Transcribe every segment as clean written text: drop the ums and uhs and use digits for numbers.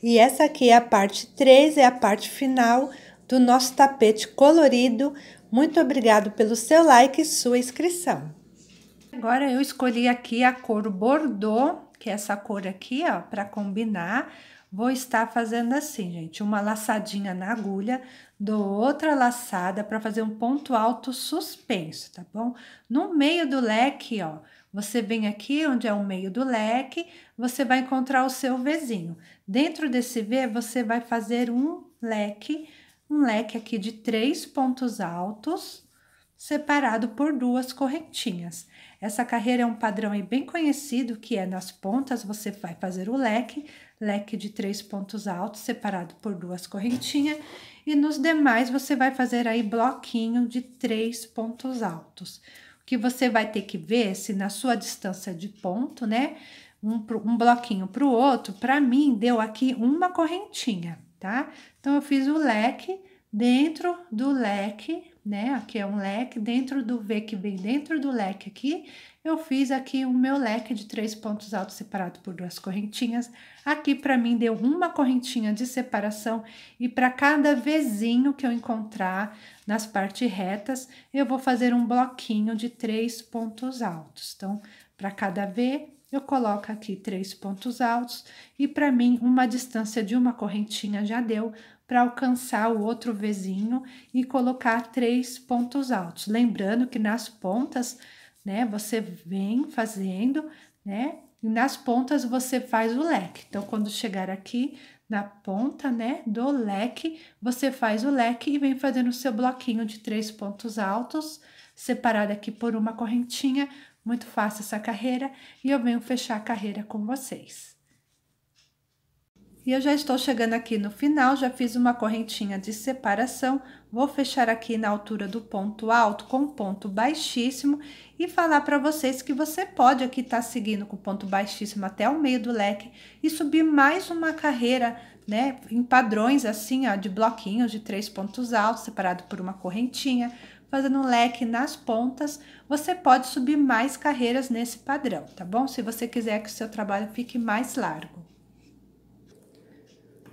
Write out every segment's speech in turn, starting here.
E essa aqui é a parte 3, é a parte final do nosso tapete colorido. Muito obrigado pelo seu like e sua inscrição. Agora eu escolhi aqui a cor Bordeaux, que é essa cor aqui, ó, para combinar. Vou estar fazendo assim, gente, uma laçadinha na agulha, dou outra laçada para fazer um ponto alto suspenso, tá bom? No meio do leque, ó, você vem aqui onde é o meio do leque, você vai encontrar o seu Vzinho. Dentro desse V, você vai fazer um leque aqui de 3 pontos altos, separado por 2 correntinhas. Essa carreira é um padrão aí bem conhecido, que é nas pontas você vai fazer o leque de 3 pontos altos, separado por 2 correntinhas, e nos demais você vai fazer aí bloquinho de 3 pontos altos. O que você vai ter que ver se na sua distância de ponto, né, um bloquinho para o outro, para mim deu aqui uma correntinha, tá? Então, eu fiz o leque dentro do leque, né? Aqui é um leque, dentro do V que vem dentro do leque aqui, eu fiz aqui o meu leque de 3 pontos altos separado por 2 correntinhas. Aqui para mim deu uma correntinha de separação e para cada Vzinho que eu encontrar nas partes retas, eu vou fazer um bloquinho de 3 pontos altos. Então, para cada V, eu coloco aqui 3 pontos altos e para mim uma distância de uma correntinha já deu para alcançar o outro Vzinho e colocar 3 pontos altos. Lembrando que nas pontas, né, você vem fazendo, né, e nas pontas você faz o leque. Então, quando chegar aqui na ponta, né, do leque, você faz o leque e vem fazendo o seu bloquinho de 3 pontos altos, separado aqui por uma correntinha. Muito fácil essa carreira e eu venho fechar a carreira com vocês. E eu já estou chegando aqui no final, já fiz uma correntinha de separação, vou fechar aqui na altura do ponto alto com ponto baixíssimo e falar para vocês que você pode aqui estar seguindo com ponto baixíssimo até o meio do leque e subir mais uma carreira, né, em padrões assim, ó, de bloquinhos de 3 pontos altos, separado por uma correntinha, fazendo um leque nas pontas. Você pode subir mais carreiras nesse padrão, tá bom? Se você quiser que o seu trabalho fique mais largo.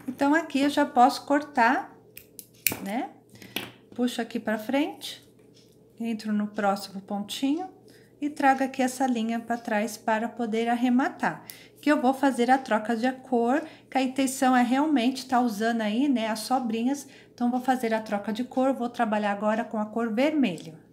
Então, aqui eu já posso cortar, né? Puxo aqui pra frente, entro no próximo pontinho e trago aqui essa linha pra trás para poder arrematar. Que eu vou fazer a troca de cor, que a intenção é realmente estar usando aí, né, as sobrinhas. Então, vou fazer a troca de cor, vou trabalhar agora com a cor vermelha.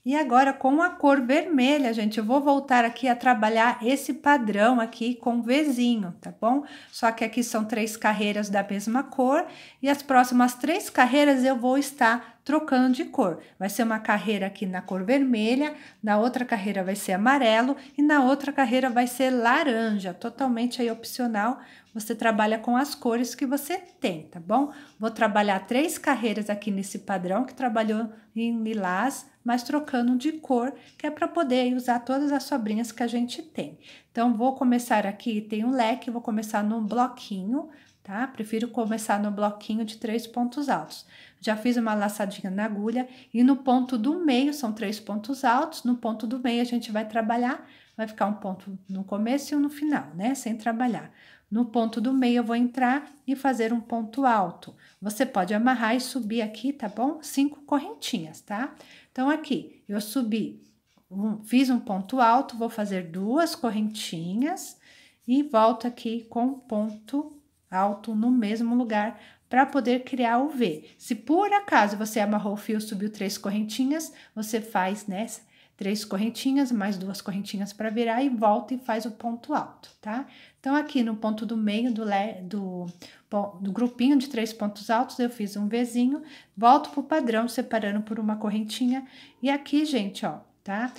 E agora, com a cor vermelha, gente, eu vou voltar aqui a trabalhar esse padrão aqui com Vzinho, tá bom? Só que aqui são 3 carreiras da mesma cor e as próximas 3 carreiras eu vou estar trocando de cor. Vai ser uma carreira aqui na cor vermelha, na outra carreira vai ser amarelo e na outra carreira vai ser laranja, totalmente aí opcional. Você trabalha com as cores que você tem, tá bom? Vou trabalhar 3 carreiras aqui nesse padrão que trabalhou em lilás, mas trocando de cor, que é para poder usar todas as sobrinhas que a gente tem. Então, vou começar aqui, tem um leque, vou começar no bloquinho, tá? Prefiro começar no bloquinho de 3 pontos altos. Já fiz uma laçadinha na agulha e no ponto do meio, são 3 pontos altos, no ponto do meio a gente vai trabalhar, vai ficar um ponto no começo e um no final, né? Sem trabalhar. No ponto do meio, eu vou entrar e fazer um ponto alto. Você pode amarrar e subir aqui, tá bom? 5 correntinhas, tá? Então, aqui, eu subi, fiz um ponto alto, vou fazer 2 correntinhas e volto aqui com ponto alto no mesmo lugar para poder criar o V. Se por acaso você amarrou o fio, subiu 3 correntinhas, você faz, né, 3 correntinhas, mais 2 correntinhas para virar e volta e faz o ponto alto, tá? Então, aqui no ponto do meio do grupinho de 3 pontos altos, eu fiz um Vzinho, volto pro padrão, separando por uma correntinha. E aqui, gente, ó, tá?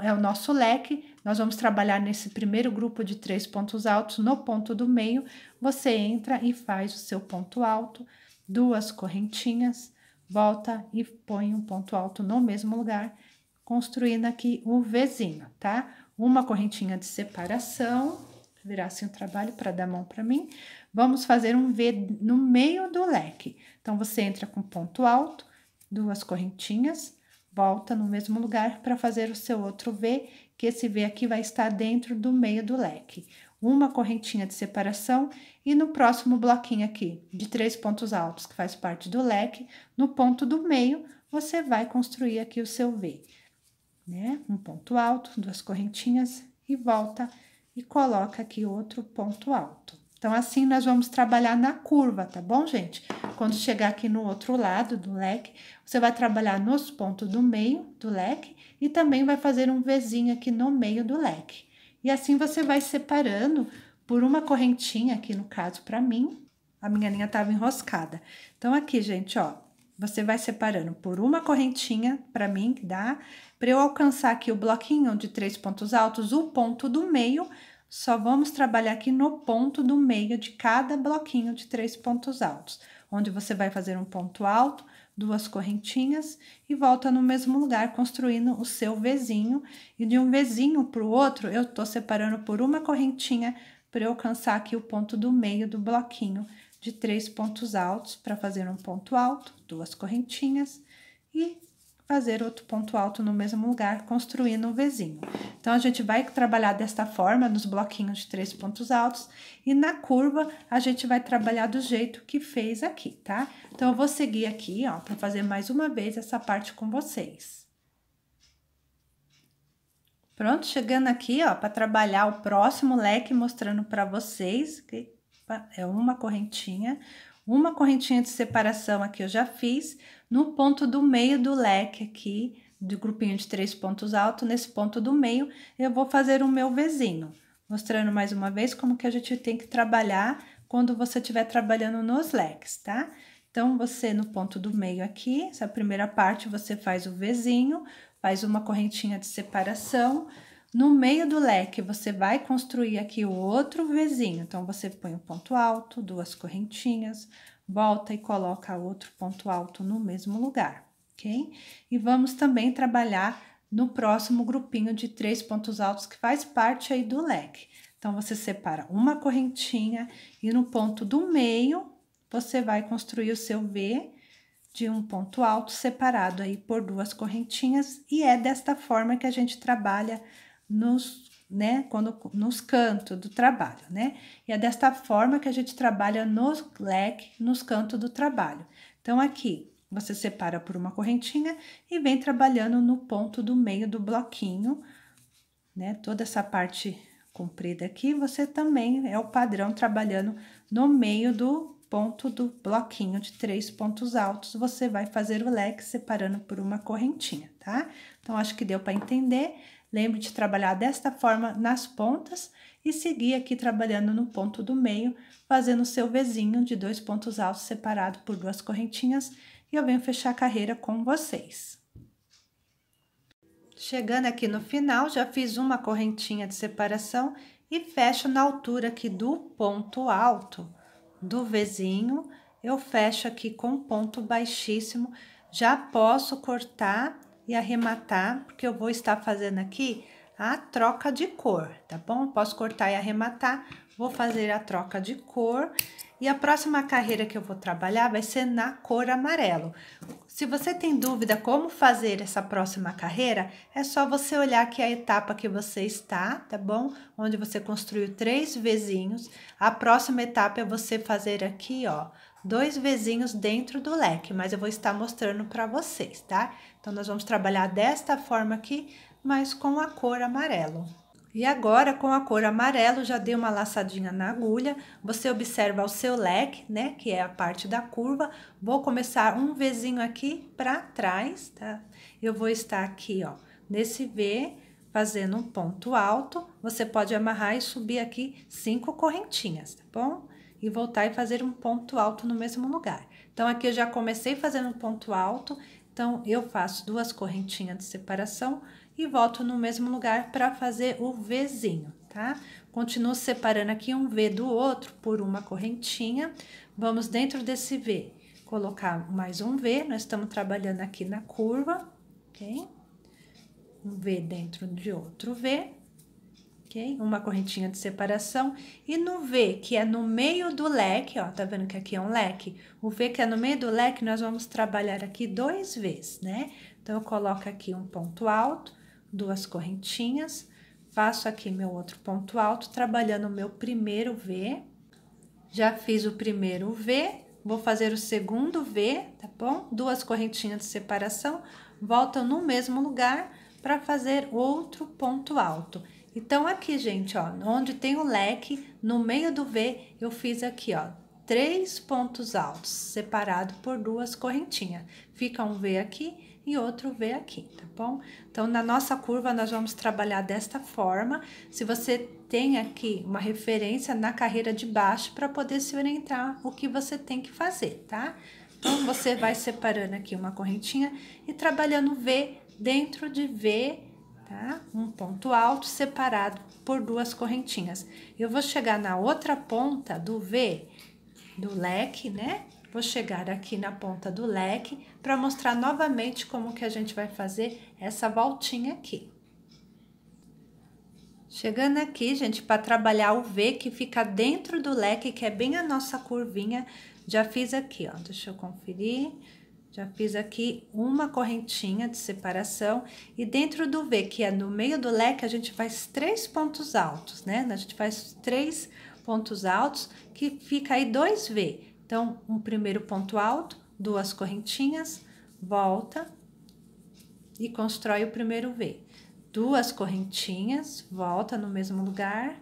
É o nosso leque, nós vamos trabalhar nesse primeiro grupo de 3 pontos altos, no ponto do meio, você entra e faz o seu ponto alto, 2 correntinhas, volta e põe um ponto alto no mesmo lugar, construindo aqui o Vzinho, tá? Uma correntinha de separação, virar assim o trabalho para dar mão para mim. Vamos fazer um V no meio do leque. Então, você entra com ponto alto, 2 correntinhas, volta no mesmo lugar para fazer o seu outro V, que esse V aqui vai estar dentro do meio do leque. uma correntinha de separação e no próximo bloquinho aqui de 3 pontos altos, que faz parte do leque, no ponto do meio, você vai construir aqui o seu V, né? Um ponto alto, 2 correntinhas e volta e coloca aqui outro ponto alto. Então, assim, nós vamos trabalhar na curva, tá bom, gente? Quando chegar aqui no outro lado do leque, você vai trabalhar nos pontos do meio do leque e também vai fazer um Vzinho aqui no meio do leque. E assim você vai separando por uma correntinha, aqui no caso pra mim, a minha linha tava enroscada. Então, aqui, gente, ó, você vai separando por uma correntinha pra mim, que dá, pra eu alcançar aqui o bloquinho de 3 pontos altos, o ponto do meio, só vamos trabalhar aqui no ponto do meio de cada bloquinho de 3 pontos altos, onde você vai fazer um ponto alto, 2 correntinhas e volta no mesmo lugar, construindo o seu Vzinho. E de um Vzinho para o outro, eu tô separando por uma correntinha para eu alcançar aqui o ponto do meio do bloquinho de 3 pontos altos, para fazer um ponto alto, 2 correntinhas e fazer outro ponto alto no mesmo lugar, construindo um Vzinho. Então, a gente vai trabalhar desta forma nos bloquinhos de 3 pontos altos e na curva a gente vai trabalhar do jeito que fez aqui, tá? Então, eu vou seguir aqui, ó, para fazer mais uma vez essa parte com vocês. Pronto, chegando aqui, ó, para trabalhar o próximo leque, mostrando para vocês que é uma correntinha de separação aqui eu já fiz, no ponto do meio do leque aqui, do grupinho de 3 pontos altos, nesse ponto do meio, eu vou fazer o meu Vzinho, mostrando mais uma vez como que a gente tem que trabalhar quando você estiver trabalhando nos leques, tá? Então, você no ponto do meio aqui, essa primeira parte, você faz o Vzinho, faz uma correntinha de separação. No meio do leque, você vai construir aqui o outro Vzinho. Então, você põe um ponto alto, 2 correntinhas, volta e coloca outro ponto alto no mesmo lugar, ok? E vamos também trabalhar no próximo grupinho de 3 pontos altos, que faz parte aí do leque. Então, você separa uma correntinha e no ponto do meio, você vai construir o seu V de um ponto alto separado aí por 2 correntinhas. E é desta forma que a gente trabalha nos cantos do trabalho, né? E é desta forma que a gente trabalha nos leques, nos cantos do trabalho. Então, aqui, você separa por uma correntinha e vem trabalhando no ponto do meio do bloquinho, né? Toda essa parte comprida aqui, você também é o padrão trabalhando no meio do ponto do bloquinho de 3 pontos altos, você vai fazer o leque separando por uma correntinha, tá? Então, acho que deu para entender. Lembre de trabalhar desta forma nas pontas e seguir aqui trabalhando no ponto do meio, fazendo o seu Vzinho de 2 pontos altos separado por 2 correntinhas, e eu venho fechar a carreira com vocês. Chegando aqui no final, já fiz uma correntinha de separação e fecho na altura aqui do ponto alto do Vzinho, eu fecho aqui com ponto baixíssimo. Já posso cortar e arrematar, porque eu vou estar fazendo aqui a troca de cor, tá bom? Posso cortar e arrematar, vou fazer a troca de cor. E a próxima carreira que eu vou trabalhar vai ser na cor amarelo. Se você tem dúvida como fazer essa próxima carreira, é só você olhar aqui a etapa que você está, tá bom? Onde você construiu 3 Vzinhos. A próxima etapa é você fazer aqui, ó, 2 Vzinhos dentro do leque, mas eu vou estar mostrando para vocês, tá? Então, nós vamos trabalhar desta forma aqui, mas com a cor amarelo. E agora, com a cor amarelo, já dei uma laçadinha na agulha, você observa o seu leque, né, que é a parte da curva. Vou começar um Vzinho aqui pra trás, tá? Eu vou estar aqui, ó, nesse V, fazendo um ponto alto. Você pode amarrar e subir aqui 5 correntinhas, tá bom? E voltar e fazer um ponto alto no mesmo lugar. Então, aqui eu já comecei fazendo um ponto alto, então, eu faço 2 correntinhas de separação e volto no mesmo lugar para fazer o Vzinho, tá? Continuo separando aqui um V do outro por uma correntinha. Vamos dentro desse V, colocar mais um V, nós estamos trabalhando aqui na curva, ok? Um V dentro de outro V, ok? Uma correntinha de separação. E no V, que é no meio do leque, ó, tá vendo que aqui é um leque? O V que é no meio do leque, nós vamos trabalhar aqui 2 Vs, né? Então, eu coloco aqui um ponto alto, 2 correntinhas, Faço aqui meu outro ponto alto, trabalhando o meu primeiro V. Já fiz o primeiro V, vou fazer o segundo V, tá bom? 2 correntinhas de separação, volta no mesmo lugar para fazer outro ponto alto. Então, aqui, gente, ó, onde tem o leque, no meio do V, eu fiz aqui, ó, 3 pontos altos, separado por 2 correntinhas. Fica um V aqui e outro V aqui, tá bom? Então, na nossa curva, nós vamos trabalhar desta forma. Se você tem aqui uma referência na carreira de baixo para poder se orientar o que você tem que fazer, tá? Então, você vai separando aqui uma correntinha e trabalhando V dentro de V, tá? Um ponto alto separado por 2 correntinhas. Eu vou chegar na outra ponta do V, do leque, né? Vou chegar aqui na ponta do leque para mostrar novamente como que a gente vai fazer essa voltinha aqui. Chegando aqui, gente, para trabalhar o V que fica dentro do leque, que é bem a nossa curvinha, já fiz aqui, ó, deixa eu conferir. Já fiz aqui uma correntinha de separação e dentro do V, que é no meio do leque, a gente faz 3 pontos altos, né? A gente faz 3 pontos altos, que fica aí 2 V. Então, um primeiro ponto alto, 2 correntinhas, volta e constrói o primeiro V. 2 correntinhas, volta no mesmo lugar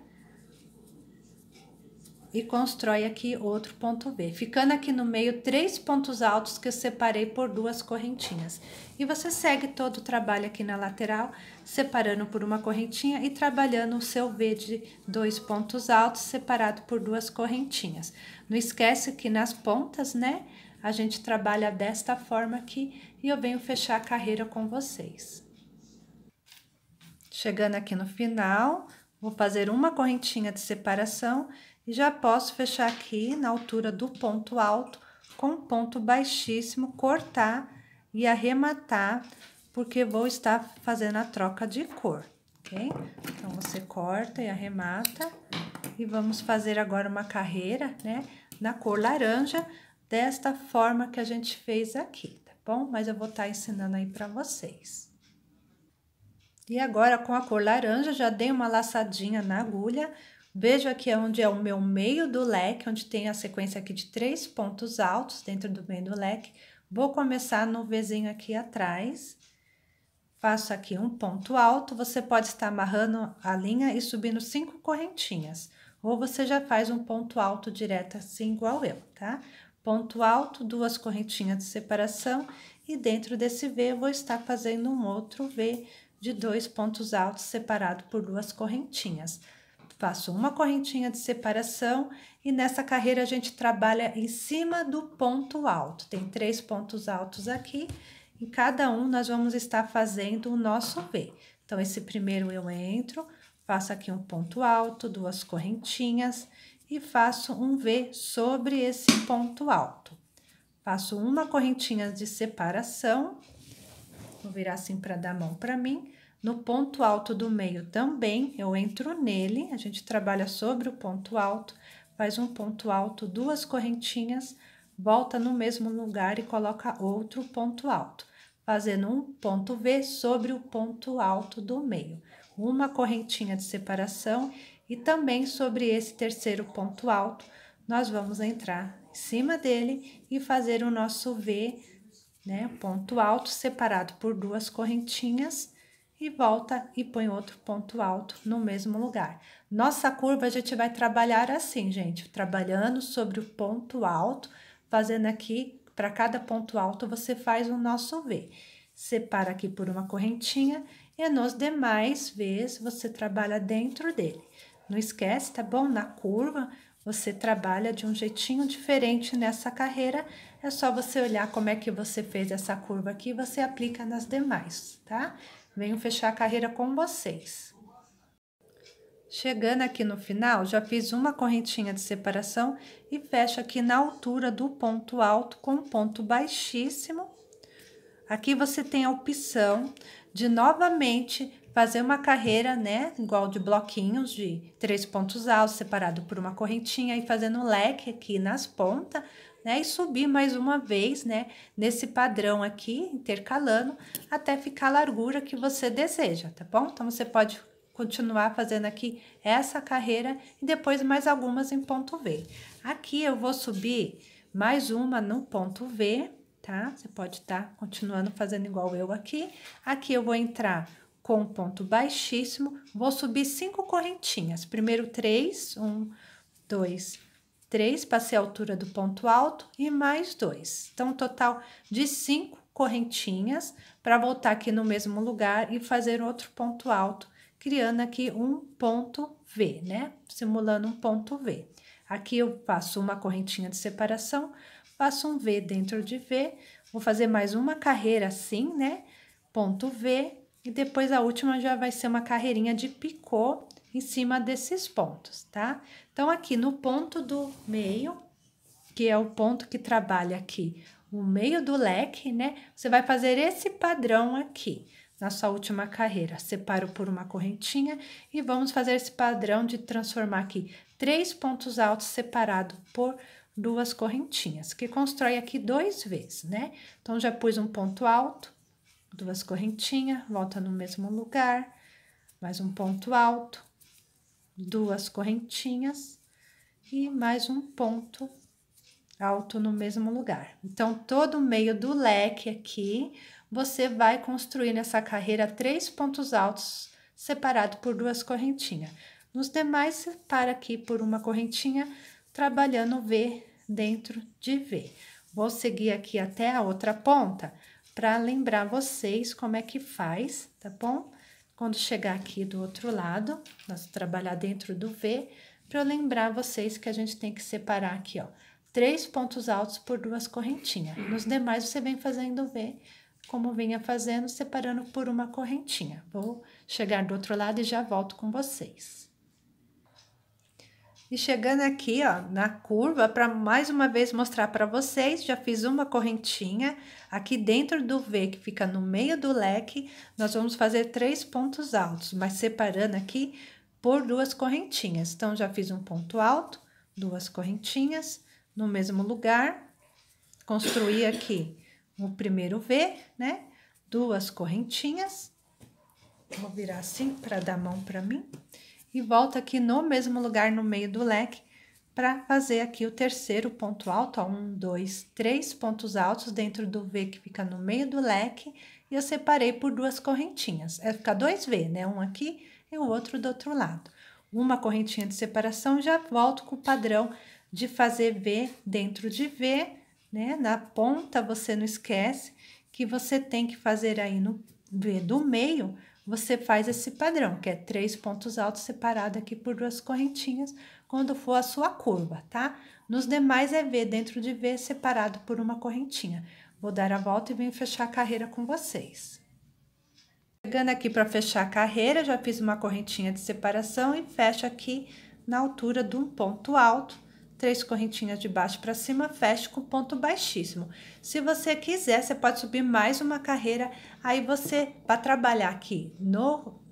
e constrói aqui outro ponto V. Ficando aqui no meio 3 pontos altos que eu separei por 2 correntinhas. E você segue todo o trabalho aqui na lateral, separando por uma correntinha e trabalhando o seu V de 2 pontos altos separado por 2 correntinhas. Não esquece que nas pontas, né, a gente trabalha desta forma aqui e eu venho fechar a carreira com vocês. Chegando aqui no final, vou fazer uma correntinha de separação e já posso fechar aqui na altura do ponto alto com ponto baixíssimo, cortar e arrematar, porque vou estar fazendo a troca de cor, ok? Então, você corta e arremata e vamos fazer agora uma carreira, né, na cor laranja, desta forma que a gente fez aqui, tá bom? Mas eu vou estar ensinando aí para vocês. E agora, com a cor laranja, já dei uma laçadinha na agulha. Vejo aqui onde é o meu meio do leque, onde tem a sequência aqui de 3 pontos altos dentro do meio do leque. Vou começar no Vzinho aqui atrás. Faço aqui um ponto alto. Você pode estar amarrando a linha e subindo 5 correntinhas. Ou você já faz um ponto alto direto assim, igual eu, tá? Ponto alto, 2 correntinhas de separação. E dentro desse V, eu vou estar fazendo um outro V de 2 pontos altos separado por 2 correntinhas. Faço uma correntinha de separação e nessa carreira a gente trabalha em cima do ponto alto. Tem 3 pontos altos aqui, em cada um nós vamos estar fazendo o nosso V. Então, esse primeiro eu entro, faço aqui um ponto alto, 2 correntinhas e faço um V sobre esse ponto alto. Faço uma correntinha de separação. Vou virar assim para dar mão para mim. No ponto alto do meio também, eu entro nele, a gente trabalha sobre o ponto alto, faz um ponto alto, 2 correntinhas, volta no mesmo lugar e coloca outro ponto alto, fazendo um ponto V sobre o ponto alto do meio. Uma correntinha de separação e também sobre esse terceiro ponto alto, nós vamos entrar em cima dele e fazer o nosso V, né, ponto alto separado por 2 correntinhas e volta e põe outro ponto alto no mesmo lugar. Nossa curva a gente vai trabalhar assim, gente, trabalhando sobre o ponto alto, fazendo aqui, para cada ponto alto você faz o nosso V. Separa aqui por uma correntinha e nos demais Vs você trabalha dentro dele. Não esquece, tá bom? Na curva você trabalha de um jeitinho diferente nessa carreira, é só você olhar como é que você fez essa curva aqui e você aplica nas demais, tá? Venho fechar a carreira com vocês. Chegando aqui no final, já fiz uma correntinha de separação e fecho aqui na altura do ponto alto com ponto baixíssimo. Aqui você tem a opção de novamente fazer uma carreira, né, igual de bloquinhos de 3 pontos altos, separado por uma correntinha e fazendo um leque aqui nas pontas, né, e subir mais uma vez, né, nesse padrão aqui, intercalando, até ficar a largura que você deseja, tá bom? Então, você pode continuar fazendo aqui essa carreira e depois mais algumas em ponto V. Aqui eu vou subir mais uma no ponto V, tá? Você pode estar continuando fazendo igual eu aqui. Aqui eu vou entrar com ponto baixíssimo, vou subir 5 correntinhas. Primeiro 3, 1, 2, 3, passei a altura do ponto alto e mais 2. Então, total de 5 correntinhas para voltar aqui no mesmo lugar e fazer outro ponto alto, criando aqui um ponto V, né? Simulando um ponto V. Aqui eu faço uma correntinha de separação, faço um V dentro de V, vou fazer mais uma carreira assim, né? Ponto V, e depois a última já vai ser uma carreirinha de picô em cima desses pontos, tá? Então, aqui no ponto do meio, que é o ponto que trabalha aqui o meio do leque, né? Você vai fazer esse padrão aqui na sua última carreira. Separo por uma correntinha e vamos fazer esse padrão de transformar aqui 3 pontos altos separados por 2 correntinhas, que constrói aqui 2 vezes, né? Então, já pus um ponto alto, 2 correntinhas, volta no mesmo lugar, mais um ponto alto, 2 correntinhas e mais um ponto alto no mesmo lugar. Então, todo o meio do leque aqui, você vai construir nessa carreira 3 pontos altos separado por 2 correntinhas. Nos demais, separa aqui por uma correntinha, trabalhando V dentro de V. Vou seguir aqui até a outra ponta para lembrar vocês como é que faz, tá bom? Quando chegar aqui do outro lado, nós trabalhar dentro do V, para eu lembrar vocês que a gente tem que separar aqui, ó, 3 pontos altos por 2 correntinhas. Nos demais, você vem fazendo V, como vinha fazendo, separando por uma correntinha. Vou chegar do outro lado e já volto com vocês. E chegando aqui, ó, na curva, para mais uma vez mostrar para vocês, já fiz uma correntinha. Aqui dentro do V, que fica no meio do leque, nós vamos fazer 3 pontos altos, mas separando aqui por 2 correntinhas. Então, já fiz um ponto alto, 2 correntinhas, no mesmo lugar, construí aqui o primeiro V, né? 2 correntinhas, vou virar assim para dar mão para mim, e volto aqui no mesmo lugar, no meio do leque, para fazer aqui o terceiro ponto alto, ó, 1, 2, 3 pontos altos dentro do V que fica no meio do leque, e eu separei por 2 correntinhas, fica 2 V, né? Um aqui e o outro do outro lado. Uma correntinha de separação, já volto com o padrão de fazer V dentro de V, né? Na ponta, você não esquece que você tem que fazer aí no V do meio, você faz esse padrão, que é 3 pontos altos separados aqui por 2 correntinhas, quando for a sua curva, tá? Nos demais é V dentro de V separado por uma correntinha. Vou dar a volta e venho fechar a carreira com vocês. Chegando aqui para fechar a carreira, já fiz uma correntinha de separação e fecho aqui na altura de um ponto alto, 3 correntinhas de baixo para cima, fecho com ponto baixíssimo. Se você quiser, você pode subir mais uma carreira, aí você, para trabalhar aqui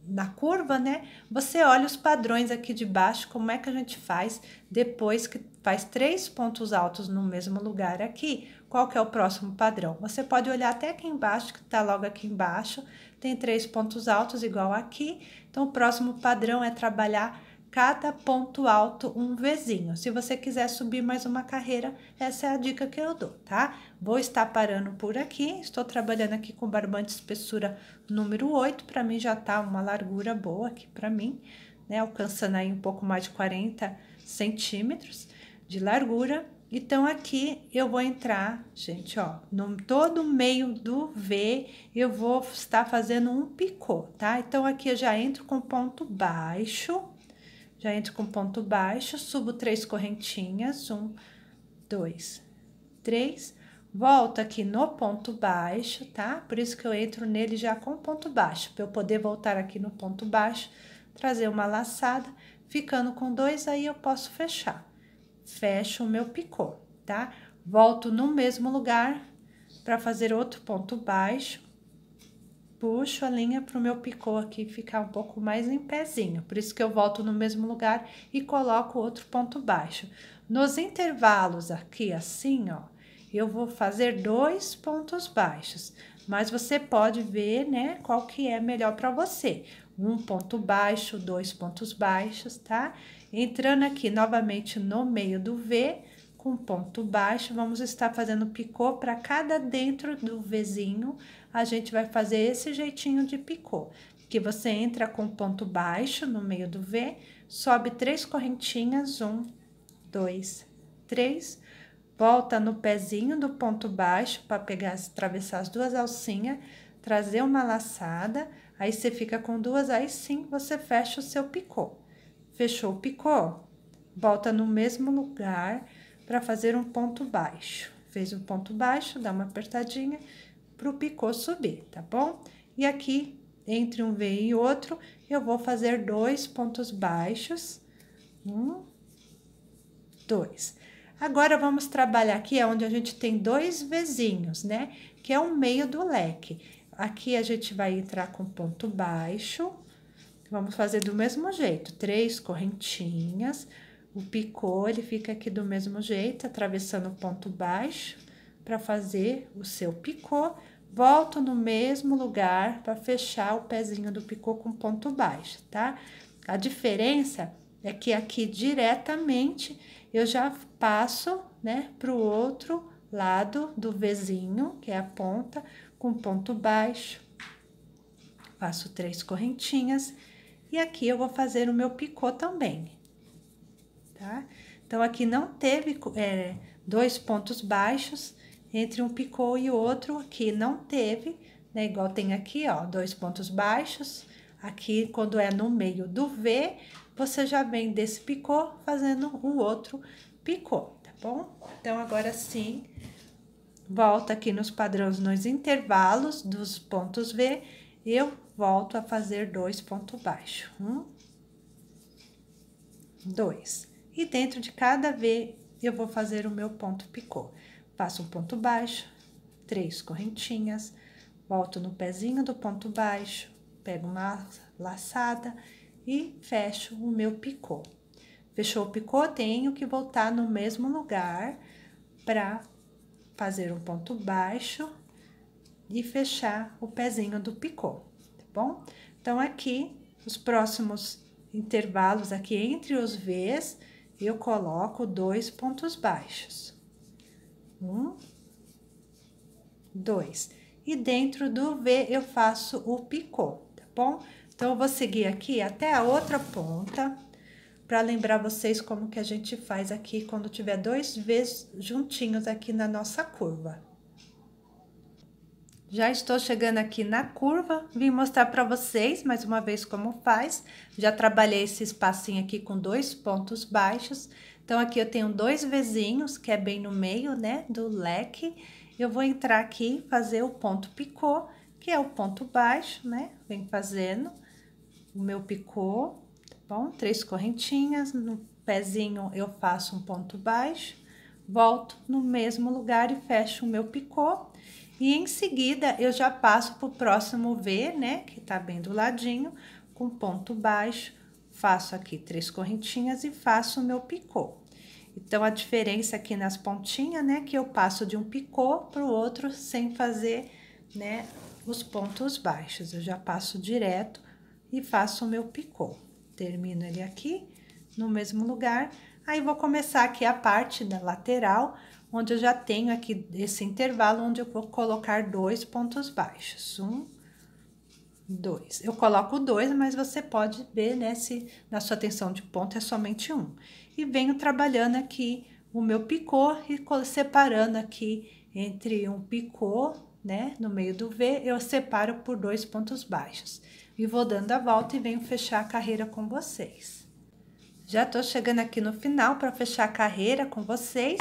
na curva, né? Você olha os padrões aqui de baixo, como é que a gente faz depois que faz 3 pontos altos no mesmo lugar aqui, qual que é o próximo padrão? Você pode olhar até aqui embaixo, que tá logo aqui embaixo, tem 3 pontos altos igual aqui, então o próximo padrão é trabalhar cada ponto alto um Vzinho. Se você quiser subir mais uma carreira, essa é a dica que eu dou, tá? Vou estar parando por aqui, estou trabalhando aqui com barbante espessura número 8, para mim já tá uma largura boa aqui para mim, né? Alcançando aí um pouco mais de 40 centímetros de largura. Então, aqui eu vou entrar, gente, ó, no todo o meio do V, eu vou estar fazendo um picô, tá? Então, aqui eu já entro com ponto baixo, subo 3 correntinhas, 1, 2, 3, volto aqui no ponto baixo, tá? Por isso que eu entro nele já com ponto baixo, para eu poder voltar aqui no ponto baixo, trazer uma laçada, ficando com 2, aí eu posso fechar. Fecho o meu picô, tá? Volto no mesmo lugar para fazer outro ponto baixo, puxo a linha pro meu picô aqui ficar um pouco mais em pezinho, por isso que eu volto no mesmo lugar e coloco outro ponto baixo. Nos intervalos aqui, assim, ó, eu vou fazer 2 pontos baixos, mas você pode ver, né, qual que é melhor para você. um ponto baixo, 2 pontos baixos, tá? Entrando aqui novamente no meio do V, com ponto baixo, vamos estar fazendo picô para cada dentro do Vzinho, a gente vai fazer esse jeitinho de picô, que você entra com ponto baixo no meio do V, sobe 3 correntinhas, 1, 2, 3, volta no pezinho do ponto baixo para pegar, atravessar as duas alcinhas, trazer uma laçada, aí você fica com duas, aí sim você fecha o seu picô. Fechou o picô? Volta no mesmo lugar para fazer um ponto baixo. Fez um ponto baixo, dá uma apertadinha pro picô subir, tá bom? E aqui, entre um V e outro, eu vou fazer 2 pontos baixos. 1, 2. Agora, vamos trabalhar aqui, onde a gente tem 2 Vzinhos, né? Que é o meio do leque. Aqui, a gente vai entrar com ponto baixo. Vamos fazer do mesmo jeito, 3 correntinhas. O picô, ele fica aqui do mesmo jeito, atravessando o ponto baixo, para fazer o seu picô. Volto no mesmo lugar para fechar o pezinho do picô com ponto baixo, tá? A diferença é que aqui diretamente eu já passo, né, pro outro lado do Vzinho, que é a ponta, com ponto baixo. Faço 3 correntinhas e aqui eu vou fazer o meu picô também, tá? Então, aqui não teve 2 pontos baixos entre um picô e o outro, aqui não teve, né? Igual tem aqui, ó, 2 pontos baixos. Aqui, quando é no meio do V, você já vem desse picô fazendo o outro picô, tá bom? Então, agora sim, volta aqui nos padrões, nos intervalos dos pontos V, eu volto a fazer 2 pontos baixos. 1, 2. E dentro de cada V, eu vou fazer o meu ponto picô. Faço um ponto baixo, 3 correntinhas, volto no pezinho do ponto baixo, pego uma laçada e fecho o meu picô. Fechou o picô, tenho que voltar no mesmo lugar para fazer um ponto baixo e fechar o pezinho do picô, tá bom? Então, aqui, os próximos intervalos aqui entre os Vs, eu coloco 2 pontos baixos. 1, 2. E dentro do V, eu faço o picô, tá bom? Então, eu vou seguir aqui até a outra ponta, para lembrar vocês como que a gente faz aqui quando tiver 2 Vs juntinhos aqui na nossa curva. Já estou chegando aqui na curva, vim mostrar para vocês mais uma vez como faz. Já trabalhei esse espacinho aqui com 2 pontos baixos. Então, aqui eu tenho 2 Vzinhos, que é bem no meio, né, do leque. Eu vou entrar aqui e fazer o ponto picô, que é o ponto baixo, né? Vem fazendo o meu picô, tá bom? 3 correntinhas, no pezinho eu faço um ponto baixo, volto no mesmo lugar e fecho o meu picô. E em seguida, eu já passo pro próximo V, né, que tá bem do ladinho, com ponto baixo, faço aqui 3 correntinhas e faço o meu picô. Então, a diferença aqui nas pontinhas, né, que eu passo de um picô pro outro sem fazer, né, os pontos baixos. Eu já passo direto e faço o meu picô. Termino ele aqui, no mesmo lugar. Aí, vou começar aqui a parte da lateral, onde eu já tenho aqui esse intervalo, onde eu vou colocar 2 pontos baixos. 1, 2. Eu coloco 2, mas você pode ver, né, se na sua tensão de ponto é somente 1. E venho trabalhando aqui o meu picô e separando aqui entre um picô, né, no meio do V, eu separo por 2 pontos baixos. E vou dando a volta e venho fechar a carreira com vocês. Já tô chegando aqui no final para fechar a carreira com vocês.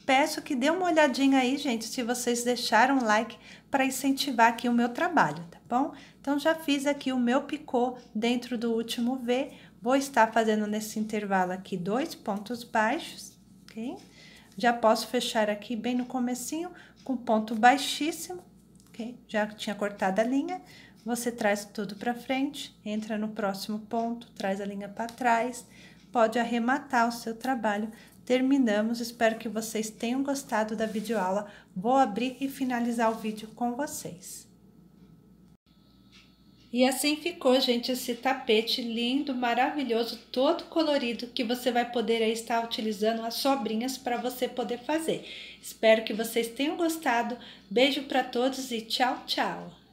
Peço que dê uma olhadinha aí, gente, se vocês deixaram um like para incentivar aqui o meu trabalho, tá bom? Então, já fiz aqui o meu picô dentro do último V. Vou estar fazendo nesse intervalo aqui 2 pontos baixos, ok? Já posso fechar aqui bem no comecinho com ponto baixíssimo, ok? Já tinha cortado a linha. Você traz tudo para frente, entra no próximo ponto, traz a linha para trás, pode arrematar o seu trabalho. Terminamos, espero que vocês tenham gostado da videoaula. Vou abrir e finalizar o vídeo com vocês. E assim ficou, gente, esse tapete lindo, maravilhoso, todo colorido, que você vai poder aí estar utilizando as sobrinhas para você poder fazer. Espero que vocês tenham gostado. Beijo para todos e tchau, tchau!